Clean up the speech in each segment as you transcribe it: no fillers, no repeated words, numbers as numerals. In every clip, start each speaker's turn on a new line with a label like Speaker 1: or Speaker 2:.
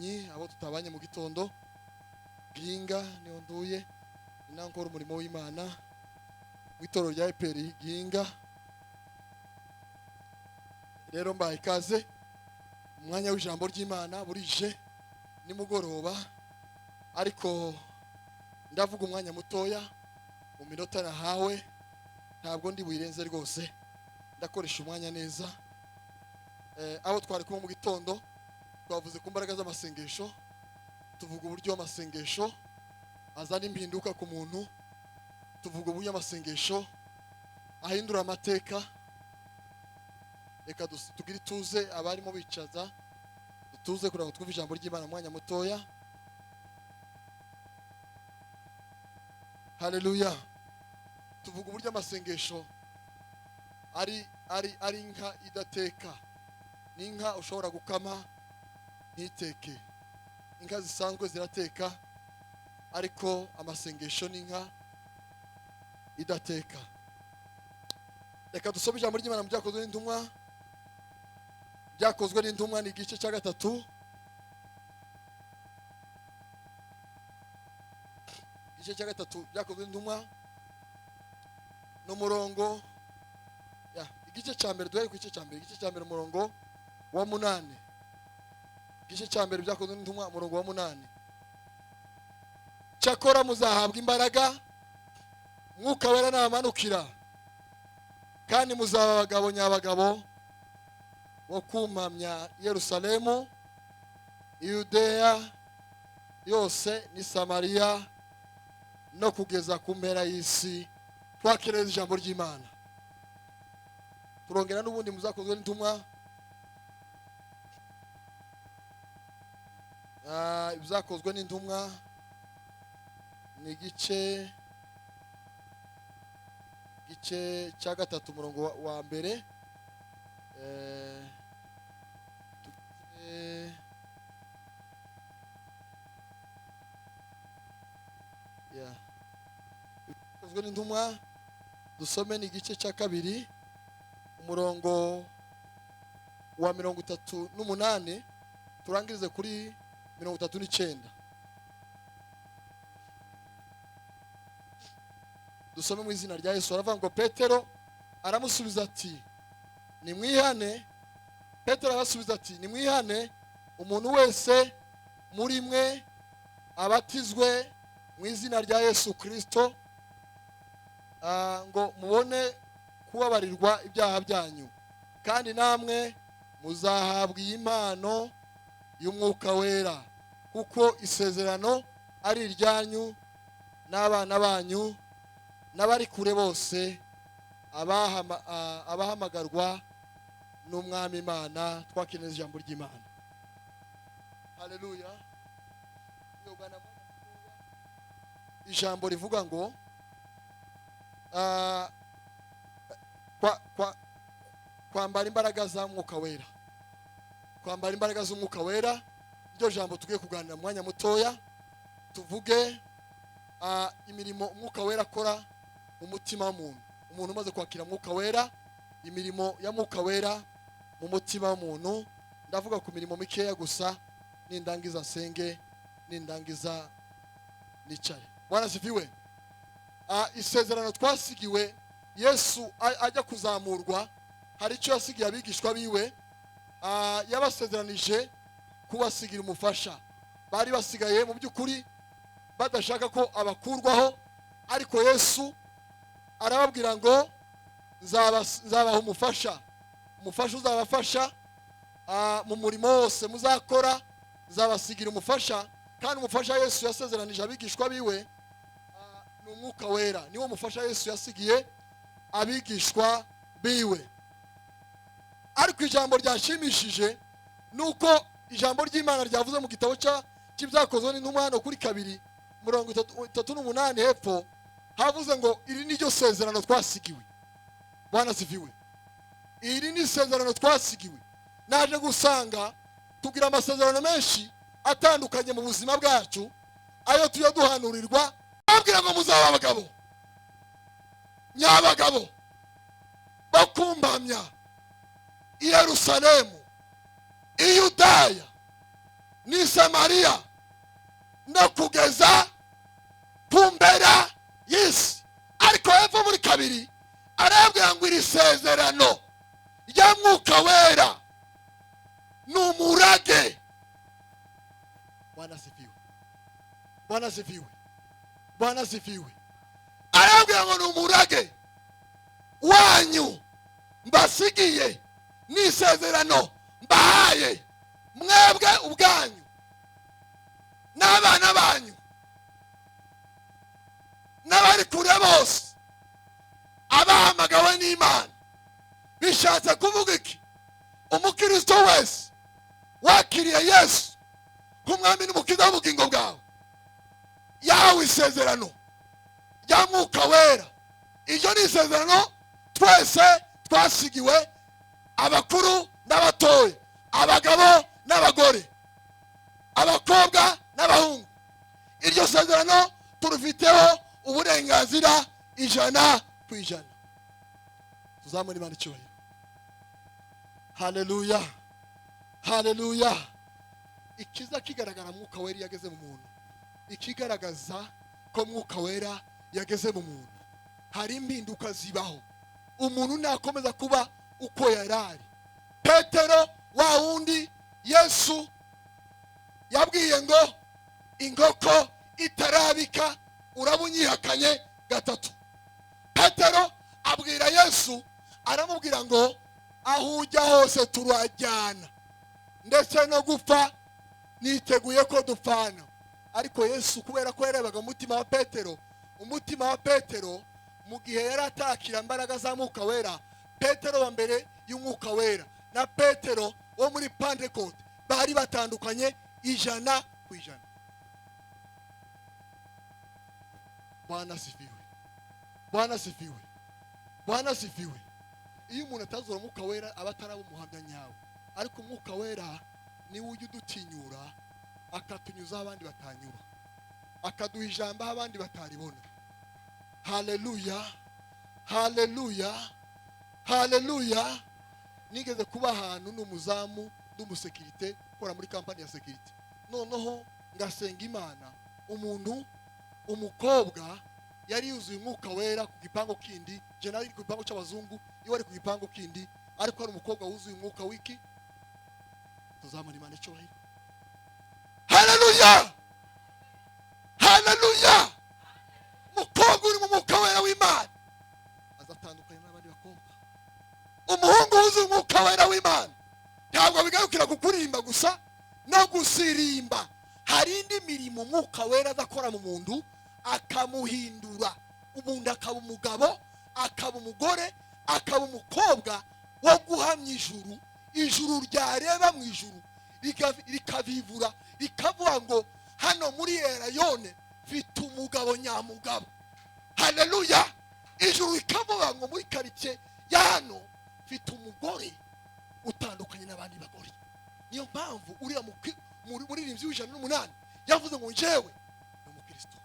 Speaker 1: Kamonyi abo tutabanye mu gitondo Ginga niho nduye inankora umurimo w'Imana w'itoro rya EPR Ginga. Rero mbaye ikaze umwanya w'ijambo ry'Imana burije nimugoroba, ariko ndavuga umwanya mutoya mu minota nahawe, ntabwo ndi buyirenze rwose, ndakoresha umwanya neza. Abo twari kumwe mu gitondo twavuze ku mbaraga z'amasengesho, tuvuga uburyo amasengesho azana impinduka ku muntu, tuvuga uburyo amasengesho ahindura amateka. Reka tugire ituze abarimo bicaza, dutuze kugira ngo twumve ijambo ry'Imana mwanya mutoya. Haleluya. Tuvuga uburyo amasengesho ari inka idateka, ni inka ushobora gukama ntiteke. Inka zisanzwe zirateka, ariko amasengesho ni inka idateka. Reka dusome ijambo ry'Imana mu Byakozwe n'Intumwa. Byakozwe n'Intumwa ni igice cya 3. Igice cya 3 Byakozwe n'Intumwa n'umurongo igice cya mbere, duhere ku gice cya mbere. Igice cya mbere umurongo wa 8. Igice cya mbere Byakozwe n'Intumwa umurongo wa 8. Cyakora muzahabwa imbaraga Mwuka Wera namanukira, kandi muzaba abagabo nyabagabo wo kumpamya Yerusalemu, Yudeya yose ni Samariya no kugeza ku mpera y'isi. Twakireza ijambo ry'Imana. Turongera n'ubundi muzakozwe n'Intumwa. Ibyakozwe n'Intumwa ni igice cya 3 umurongo wa mbere. Ibyakozwe n'Intumwa dusome ni igice cya 2 umurongo wa 38 turangirize kuri 39. Dusome mu izina rya Yesu. Aravuga ngo Petero aramusubiza ati nimwihane. Petero arasubiza ati nimwihane umuntu wese muri mwe abatizwe mu izina rya Yesu Kristo, ngo mubone kubabarirwa ibyaha byanyu, kandi namwe muzahabwa impano y'Umwuka Wera, kuko isezerano ari iryanyu n'abana banyu n'abari kure bose, abahamagarwa n'Umwami Imana. Twakineza ijambo ry'Imana. Haleluya. Ijambo rivuga ngo kwambara imbaraga za Mwuka Wera. Kwambara imbaraga z'Umwuka Wera iryo jambo tugiye kuganira mu mwanya mutoya. Tuvuge imirimo Umwuka Wera akora mu mutima w'umuntu. Umuntu umaze kwakira Mwuka Wera, imirimo ya Mwuka Wera mu mutima w'umuntu. Ndavuga ku mirimo mikeya gusa, nindangiza nsenge, nindangiza nicare. Bwana sifiwe. Isezerano twasigiwe Yesu ajya kuzamurwa, hari icyo yasigiye abigishwa biwe. Yabasezeranije kubasigira umufasha. Bari basigaye mu by'ukuri badashaka ko abakurwaho, ariko Yesu arababwira ngo nzabaha umufasha uzabafasha mu murimo wose muzakora. Nzabasigira umufasha, kandi umufasha Yesu yasezeranije abigishwa biwe ni Umwuka Wera. Niwo mufasha Yesu yasigiye abigishwa biwe. Ariko ijambo ryashimishije nuko ijambo ry'Imana ryavuze mu gitabo cy'Ibyakozwe n'Intumwa hano kuri 2:38 hepfo, havuze ngo iri ni ryo sezerano twasigiwe. Bwana sifiwe. Iri ni isezerano twasigiwe. Naje gusanga tugira amasezerano menshi atandukanye mu buzima bwacu, ayo tuya duhanurirwa babwira ngo muzaba abagabo nyabagabo bakumpamya i Yerusalemu, i Yudaya, ni Samariya no kugeza ku mpera y'isi. Ariko hepfo muri kabiri arabwira ngo iri sezerano rya Mwuka Wera ni umurage. Bwana asifiwe, Bwana asifiwe, Bwana asifiwe. Arabwira ngo ni umurage wanyu mbasigiye, ni isezerano mbahaye mwebwe ubwanyu n'abana banyu n'abari kure bose abahamagawe n'Imana. Bishatse kuvuga iki? Umukristo wese wakiriye Yesu nk'umwami n'umukiza w'ubugingo bwawe yahawe isezerano rya Mwuka Wera. Iryo ni isezerano twese twasigiwe, abakuru n'abatoya, abagabo n'abagore, abakobwa n'abahungu. Iryo sezerano turufiteho uburenganzira 100%. Tuzamure Imana icyubahiro. Haleluya, haleluya. Ikiza kigaragara Mwuka Wera yageze mu muntu, ikigaragaza ko Mwuka Wera yageze mu muntu, hari impinduka zibaho. Umuntu nakomeza kuba uko yarari. Petero wa wundi Yesu yabwiye ngo ingoko itarabika urabunyihakanye gatatu. Petero abwira Yesu, aramubwira ngo aho ujya hose turajyana, ndetse no gupfa niteguye ko dupfana. Ariko Yesu kubera ko yarebaga umutima wa Petero, umutima wa Petero mu gihe yari atakira imbaraga za Mwuka Wera, Petero wa mbere y'Umwuka Wera na Petero wo muri Pentecote bari batandukanye 100%. Bwana asifiwe, Bwana asifiwe, Bwana asifiwe. Iyo umuntu atazura Mwuka Wera aba ataraba umuhamya nyawe. Ariko Umwuka Wera niwe ujya udutinyura, akatunyuza abandi batanyura, akaduha ijambo abandi bataribona. Haleluya, haleluya, haleluya. Nigeze kuba ahantu n'umuzamu n'umusekirite ukora muri kampani ya sekirite. Noneho ngasenga Imana, umukobwa yari yuzuye Umwuka Wera ku gipango kindi. Je nari ku gipango cy'abazungu, iyo ari ku gipango kindi, ariko ari umukobwa wuzuye umwuka wiki. Tuzamura Imana icyubahiro. Haleluya, haleluya. Umukobwa uri mu Mwuka Wera w'Imana azatandukanye n'abandi bakobwa. Umuhungu wuzuye Umwuka Wera w'Imana ntabwo bigarukira kukurimba gusa no gusirimba. Hari indi mirimo Umwuka Wera azakora mu muntu akamuhindura. Umuntu akaba umugabo, akaba umugore, akaba umukobwa wo guhamya ijuru. Ijuru ryareba mu ijuru rikavivura, rikavuga ngo hano muri Erayone mfite umugabo nyamugabo. Haleluya. Ijuru rikavuga ngo muri karitsiye ya hano mfite umugore utandukanye n'abandi bagore. Niyo mpamvu uriya muri rimzi w'108 yavuze ngo njyewe ni umukristo.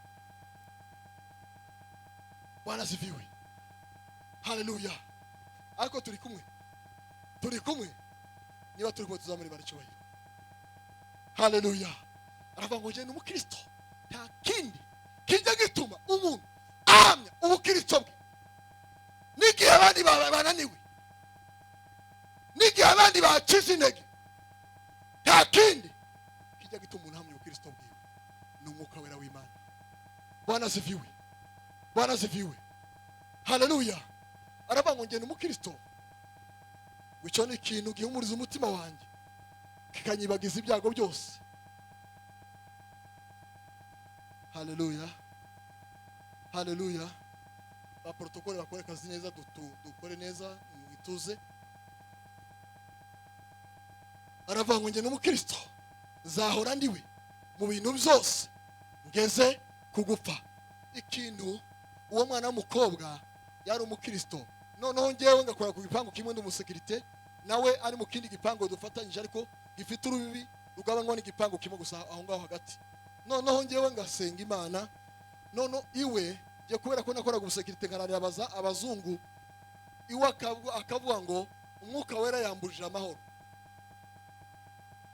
Speaker 1: Bwana asifiwe, haleluya. Ariko turi kumwe niba turi ko tuzamuri baricyubahiro. Haleluya. Aravuga ngo njye ni umukristo, nta kindi kijya gituma umuntu ahamya ubukristo bwe. N'igihe abandi bananiwe, n'igihe abandi bacize intege, nta kindi kijya gituma umuntu ahamya ubukristo bwe ni Umwuka Wera w'Imana. Bwana asifiwe, Bwana asifiwe, haleluya. Aravuga ngo njye ni umukristo, icyo ni ikintu gihumuriza umutima wanjye kikanyibagiza ibyago byose. Haleluya, haleluya. Ba protokole bakore kazi neza, dukore neza mwituze. Aravuga ngo njye ni umukristo, zahora ndiwe mu bintu byose ngeze kugupfa. Ikintu uwo mwana w'umukobwa yari umukristo, noneho ngewe ngakora ku gipango kimwe n'umusekirite, nawe ari mu kindi gipango dufatanyije ariko gifite urubibi rugabanywa n'igipango kimwe gusa aho ngaho hagati. Noneho ngewe ngasenga Imana, noneho iwe je kubera ko nakoraga umusekirite nkararabaza abazungu, iwe akavuga ngo Umwuka Wera yambujije amahoro.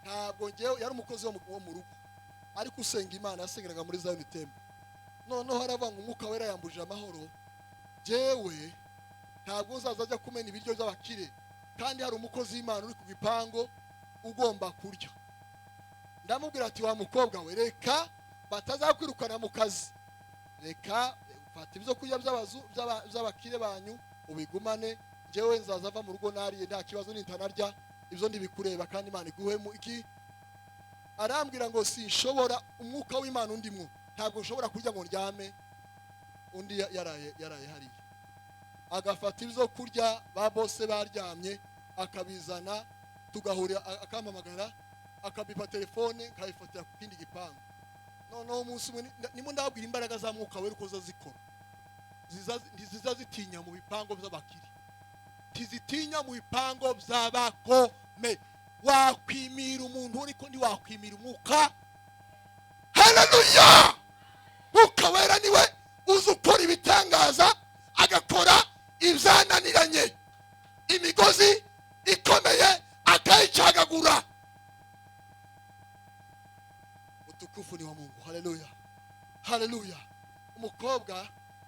Speaker 1: ntabwo ngewe yari umukozi wo mu rugo ariko usenga Imana yasengeraga muri Zion Temple. Noneho haravanga umwuka wera yambujije amahoro. Jewe ntabwo uzaza ajya kumena ibiryo by'abakire kandi hari umukozi w'Imana uri ku gipango ugomba kurya. Ndamubwira ati wa mukobwa we reka batazakwirukana mu kazi, reka fata ibyo kurya by'abakire banyu ubigumane, jewe nzaza ava mu rugo nariye nta kibazo nintanarya ibyo ndibikureba kandi Imana iguhemu iki. Arambwira ngo sinshobora umwuka w'Imana undimwo, ntabwo nshobora kurya ngo ndyame. Undi yaraye hariya agafata ibyo kurya ba bose baryamye akabizana tugahurira akampamagara akabipa telefone nkayifatira ku kindi gipangu. Noneho umunsi umwe nimo ndabwira imbaraga za mwuka wera uko zikora, zitinya mu bipango by'abakiri, tizitinya mu bipango by'abakome. Wakwimira umuntu ariko ndi wakwimira umwuka. Haleluya! Mwuka wera niwe uzi ukora ibitangaza, agakora ibyananiranye, imigozi ikomeye akayicagagura. Utukufu ni wa Mungu. Haleluya, haleluya. Umukobwa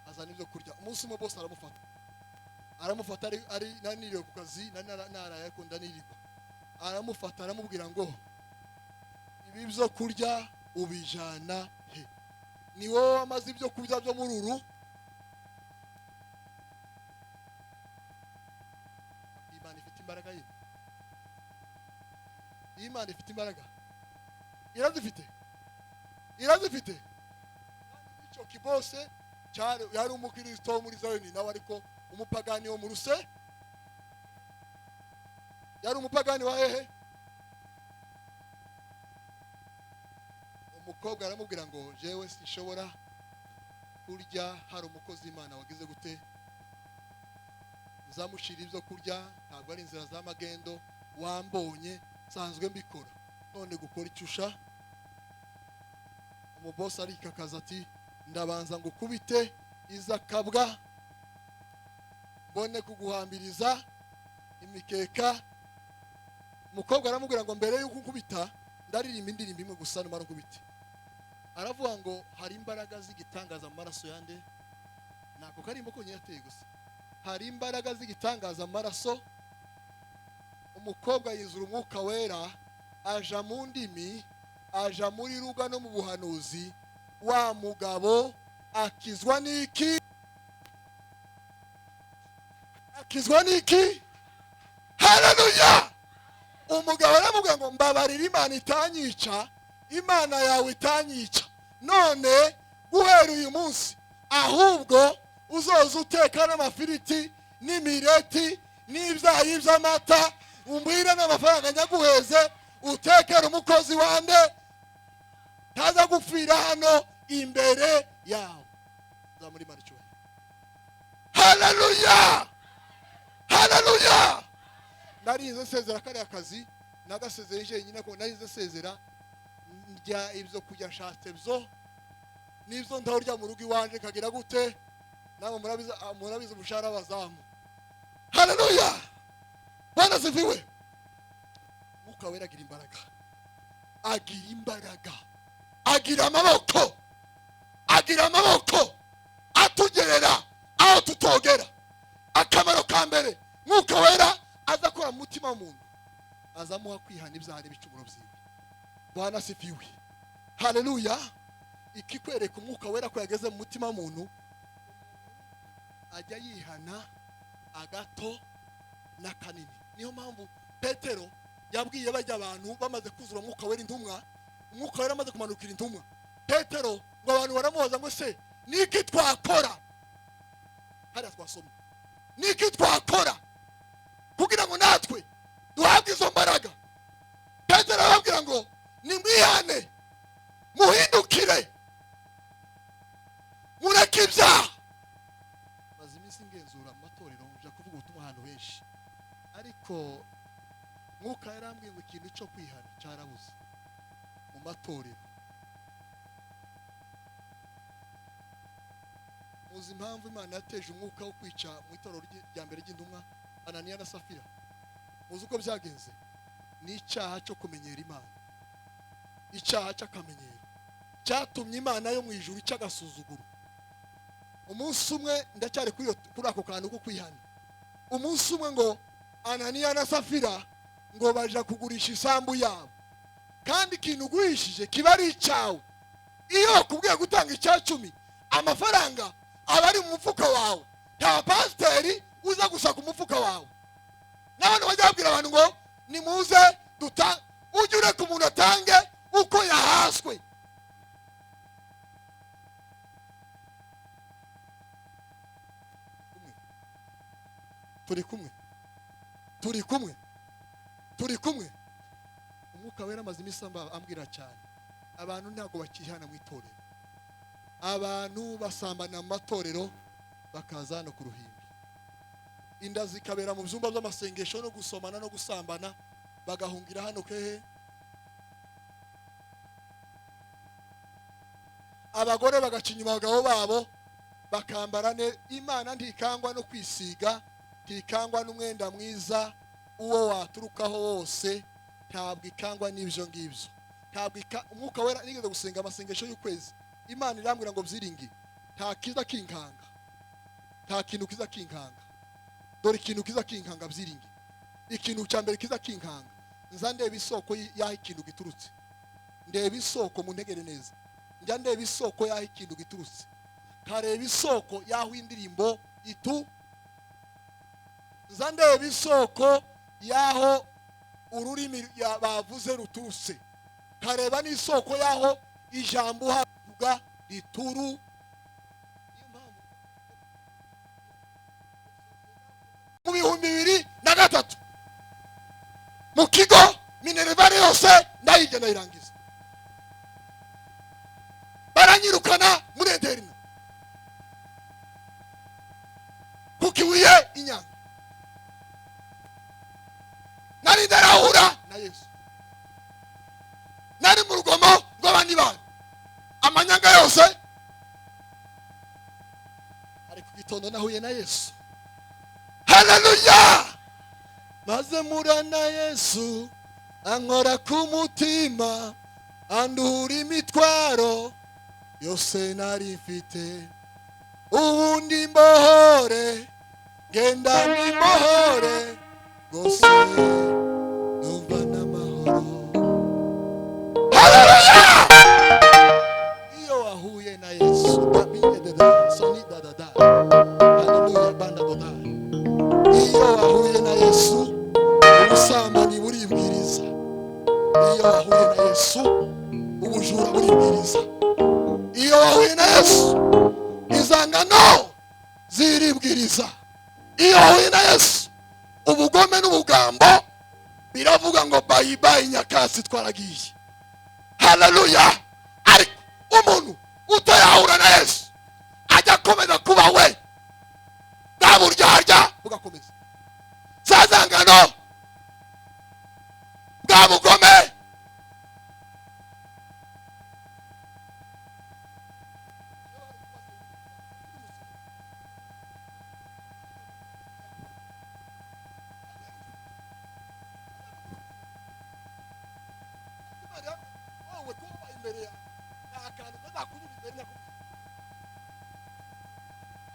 Speaker 1: azana ibyo kurya. Umunsi umwe bose aramufata ari naniriwe ku kazi, naraye ko ndanirikwa. Aramufata aramubwira ngo ibi byo kurya ubijana he? Ni wowe amaze ibyo kurya byo mururu? Imana ifite imbaraga ye. Imana ifite imbaraga. Irazifite. Icyo kibose yari umukristo wo muri Zion nawe ariko umupagani wo mu Ruse. Yari umupagani wa hehe? Umukobwa aramubwira ngo jewe sinshobora kurya, hari umukozi w'Imana wagize gute zamushira ibyo kurya, ntabwo ari inzira za magendo, wambonye sanzwe mbikora, none gukora icyusha. Umuboss arikakaza ati ndabanza ngo kubite izakabwa mbone kuguhambiriza imikeka. Umukobwa aramubwira ngo mbere yuko nkubita ndaririmba indirimbo imwe gusa numara nkubite. Aravuga ngo hari imbaraga z'igitangaza mu maraso yande, nako karimbo ko nyateye gusa, hari imbaraga z'igitangaza mu maraso. Umukobwa yizura umwuka wera, aja mu ndimi, aja muri ruga no mu buhanuzi. Wa mugabo akizwa niki? Akizwa niki? Haleluya! Umugabo aramubwira ngo mbabarira Imana itanyica, Imana yawe itanyica, none guhera uyu munsi ahubwo uzoza uteka n'amafiriti n'imireti n'ibyayi by'amata, umbwire n'amafaranga nyaguheze utekera umukozi wande ntaza gupfira hano imbere yawe. Zamuri Imana icyubahiro. Haleluya, haleluya. Narize sezera kariya kazi nagasezereje nyine ko narize sezera ndya ibyo kujya nshatse byo nibyo ndahurya mu rugo iwanje kagira gute, nawe murabiza umushara bazamu. Haleluya, Bwana sifiwe. Mwuka wera agira imbaraga, agira imbaraga, agira amaboko atugerera aho tutogera. Akamaro ka mbere mwuka wera azakora mu mutima w'umuntu, azamuha kwihana ibyaha n'ibicumuro byiwe. Bwana sifiwe. Haleluya. Ikikwereka umwuka wera ko yageze mu mutima w'umuntu, ajya yihana agato na kanini. Niyo mpamvu Petero yabwiye bajya abantu bamaze kuzura umwuka wera intumwa, umwuka wera amaze kumanukira intumwa, Petero ngo abantu baramubaza ngo se niki twakora? Hariya twasoma niki twakora kugira ngo natwe duhabwe izo mbaraga. Petero arababwira ngo nimwihane, muhindukire, mureke ibyaha. Maze iminsi ngenzura mu matorero nja kuvuga ubutumwa ahantu benshi, ariko mwuka yarambwiye ngo ikintu cyo kwihana cyarabuze mu matorero. Muzi impamvu Imana yateje umwuka wo kwica mu itorero rya mbere ry'indumwa Ananiya na Safira? Muzi uko byagenze? ni icyaha cyo kumenyera Imana. Icyaha cy'akamenyero cyatumye Imana yo mu ijuru cyagasuzuguro. Umunsi umwe ndacyari kuri ako kantu ko kwihana. Umunsi umwe ngo Ananiya na Safira ngo baje kugurisha isambu yabo, kandi ikintu ugurishije kiba ari icyawe. Iyo bakubwiye gutanga icya 10, amafaranga aba ari mu mufuka wawe, nta pasiteri uza gusaka umufuka wawe. N'abantu bajya babwira abantu ngo nimuze ujye ureka umuntu atange uko yahaswe. Turi kumwe. Umwuka wera amaze imisamba ambwira cyane, abantu ntago bakihana mu itorero. Abantu basambana mu matorero bakaza no ku ruhimbi. Inda zikabera mu byumba by'amasengesho no gusomana no gusambana, bagahungira hano kehe. Abagore bagacinya abagabo babo bakambara Imana ntikangwa no kwisiga, ntikangwa n'umwenda mwiza uwo waturukaho wose, ntabwo ikangwa n'ibyo ngibyo. Ntabwo umwuka wera nigeze gusenga amasengesho y'ukwezi, Imana irambwira ngo byiringi nta kiza kinkanga, nta kintu kiza kinkanga. Dore ikintu kiza kinkanga byiringi. Ikintu cya mbere kiza kinkanga, nza ndeba isoko y'aho ikintu giturutse. Ndeba isoko mu ntegere neza, njya ndeba isoko y'aho ikintu giturutse, kareba isoko y'aho indirimbo nza ndeba isoko y'aho ururimi bavuze ruturutse, kareba n'isoko y'aho ijambo havuga rituru. Mu 2003 mu kigo Minervare yose ndayige ndayirangiza, baranyirukana muri interina kukiwiye Inyanga. Nari ndarahura na Yesu, nari mu rugomo rw'abandi bantu, amanyanga yose. Ariko gitondo nahuye na Yesu. Haleluya! Maze murana Yesu ankora ku mutima, andura imitwaro yose nari mfite. Ubundi mbohore, genda nimbohore gose numva n'amahoro. Haleluya! Iyo wahuye na Yesu babiye dada soni dada. Haleluya banda dada. Iyo wahuye na Yesu ubusambanyi buribwiriza. Iyo wahuye na Yesu ubujura buribwiriza. Iyo wahuye na Yesu izangano ziribwiriza. Iyo wahuye na Yesu ubugome n'ubugambo biravuga ngo bye bye nyakasi twaragiye. Haleluya! Ariko umuntu utayahura na Yesu ajya komeza kuba we, bwaburyarya bugakomeza, zazangano bwabugome.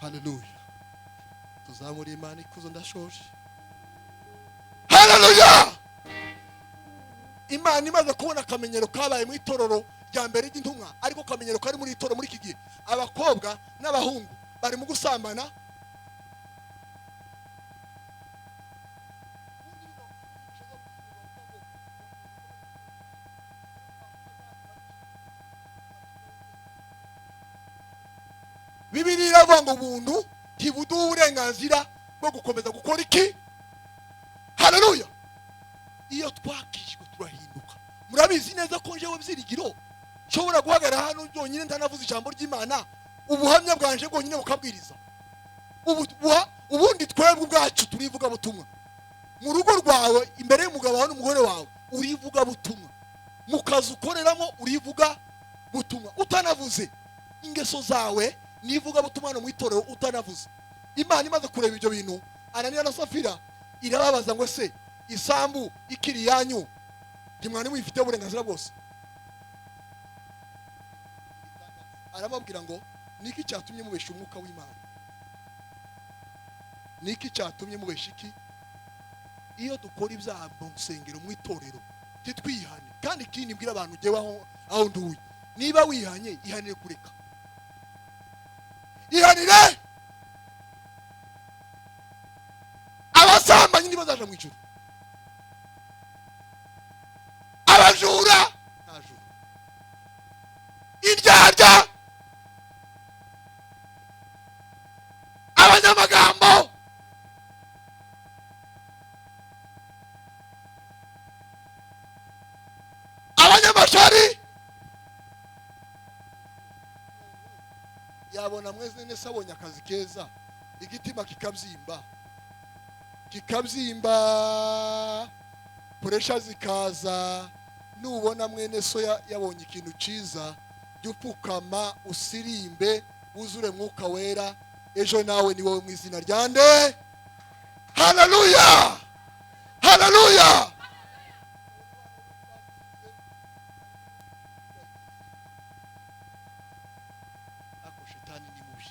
Speaker 1: Haleluya! Tuzamuri Imana ikuzo ndashoje. Haleluya! Imana imaze kubona akamenyero kabaye mu itorero rya mbere ry'intumwa, ariko kamenyero kari muri itorero muri iki gihe, abakobwa n'abahungu bari mu gusambana. Bibiliya iravuga ngo ubuntu ntibuduha uburenganzira bwo gukomeza gukora iki. Haleluya! Iyo twakijwe turahinduka. Murabizi neza ko jewe byirigiro nshobora guhagarara hano byonyine ntanavuze ijambo ry'Imana, ubuhamya bwanje bwonyine bukabwiriza. Ubundi twebwe ubwacu turivuga butumwa. Mu rugo rwawe imbere y'umugabo wawe n'umugore wawe urivuga butumwa. Mu kazi ukoreramo urivuga butumwa. Utanavuze ingeso zawe nivuga butumwa no mu itorero utanavuze. Imana imaze kureba ibyo bintu, Ananiya na Safira irababaza ngo se isambu ikiri yanyu ntimwari mwifite uburenganzira bwose. Arababwira ngo niki cyatumye mubesha umwuka w'Imana? Niki cyatumye mubesha iki? Iyo dukora ibyaha mu nsengero, mu itorero, titwihane. Kandi ikindi mbwira abantu ugewe aho nduye, niba wihanye ihanire kureka. Ihanire. Abasambanyi ntibazaja mu ijuru, abajura nta juru, indyarya, abanyamagambo, abanyamashari. Yabona mwese nese abonye akazi keza, igitima kikabyimba, puresha zikaza. Nubona mwene so yabonye ikintu ciza, jupukama usirimbe, wuzure mwuka wera. Ejo nawe ni wowe mu izina ryande. Haleluya, haleluya. Ako shetani ni mubi.